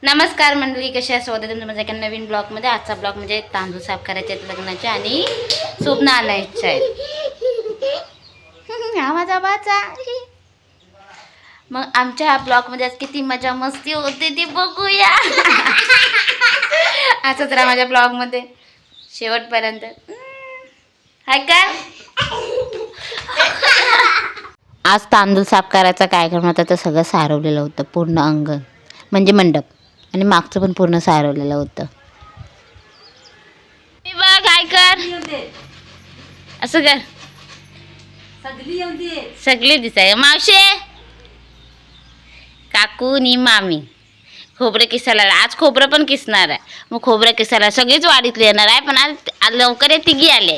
नमस्कार मंडळी, कशा स्वागत आहे तुमच्या एका नवीन ब्लॉगमध्ये. आजचा ब्लॉग म्हणजे तांदूळ साफ करायचे आहेत लग्नाचे आणि स्वप्न आणायचे आहेत. आवाजा मग आमच्या ह्या ब्लॉगमध्ये आज किती मजा मस्ती होते ती बघूया. असंच राहा माझ्या ब्लॉगमध्ये शेवटपर्यंत. हाय काय आज तांदूळ साफ करायचा कार्यक्रम होता, तर सगळं सारवलेलं होतं पूर्ण अंगण म्हणजे मंडप, आणि मागचं पण पूर्ण सारवलेलं होतं. बघ काय कर, असं कर, सगळे दिसाय. मावशे, काकू नी मामी खोबरं किसायला. आज खोबरं पण किसणार आहे. मग खोबरं किसायला सगळीच वाडीतली येणार आहे, पण आज लवकर तिघी आले.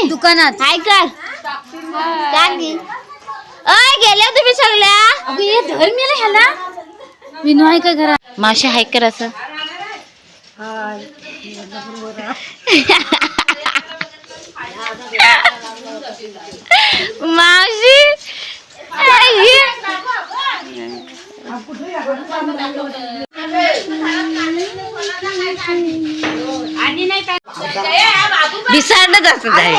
दुकानात काय कर गेले तुम्ही सगळ्या धर्मीला ह्याला विनू आहे का घरात? मावशी हाय कर असं. मावशी विसरलंच असत आहे.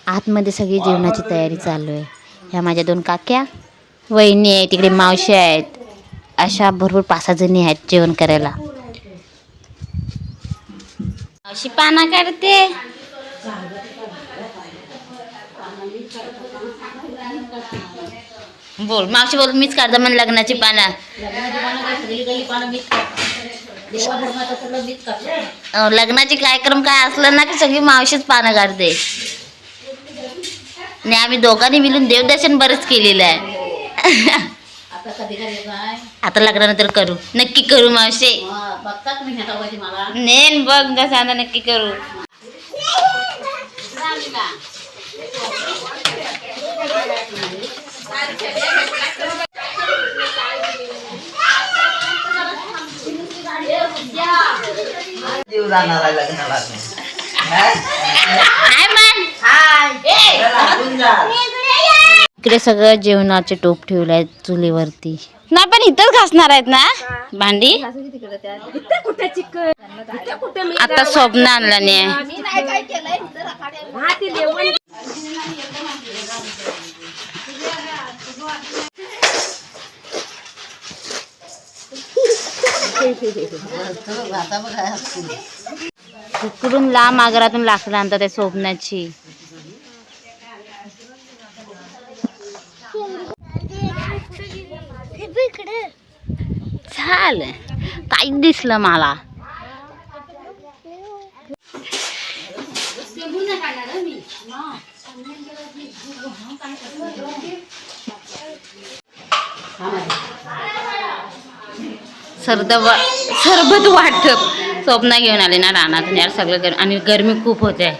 आतमध्ये सगळी जेवणाची तयारी चालू आहे. ह्या माझ्या दोन काक्या, वहिनी आहे, तिकडे मावशी आहेत, अशा भरपूर 5-6 जणी आहेत जेवण करायला. मावशी पाना करते. बोल मावशी, बोल. मीच काढते म्हण लग्नाची पानं. लग्नाची कार्यक्रम काय असलं ना की सगळी मावशीच पानं काढते. आणि आम्ही दोघांनी मिळून देवदर्शन बरंच केलेलं आहे. आता लग्नानंतर करू, नक्की करू मावशी. नेन बघ जसा नक्की करू. इकडे सगळं जेवणाचे टोप ठेवले आहेत चुलीवरती. नाही पण इथंच घासणार आहेत ना भांडी. आता स्वप्न आणला नाही. इकडून लांब आगारातून लाकडं आणतात त्या स्वप्नाची. झालं काहीच दिसलं मला. सरबत वाटप स्वप्ना घेऊन आले ना रानात. यार सगळं आणि गरमी खूप होते.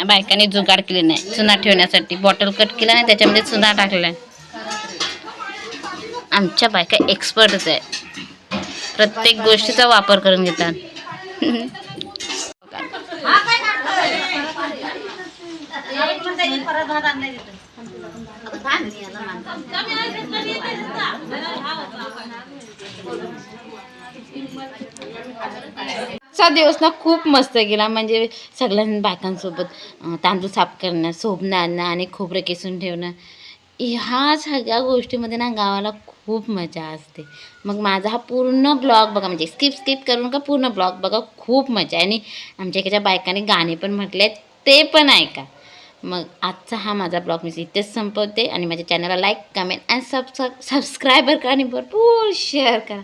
बायकांनी जुगाड केली नाही चुना ठेवण्यासाठी, बॉटल कट केला नाही त्याच्यामध्ये चुना टाकलाय. आमच्या बायका एक्सपर्टच आहे, प्रत्येक गोष्टीचा वापर करून घेतात. चा दिवस ना खूप मस्त गेला. म्हणजे सगळ्या बायकांसोबत तांदूळ साफ करणं, सोबणं आणणं आणि खोबरं किसून ठेवणं, ह्या सगळ्या गोष्टीमध्ये ना गावाला खूप मजा असते. मग माझा हा पूर्ण ब्लॉग बघा, म्हणजे स्किप करून का पूर्ण ब्लॉग बघा, खूप मजा आहे. आणि आमच्या इकडच्या बायकांनी गाणे पण म्हटले ते पण ऐका. मग आजचा हा माझा ब्लॉग मी इथेच संपवते. आणि माझ्या चॅनलला लाईक, कमेंट आणि सबस्क्राईबर करा आणि भरपूर शेअर करा.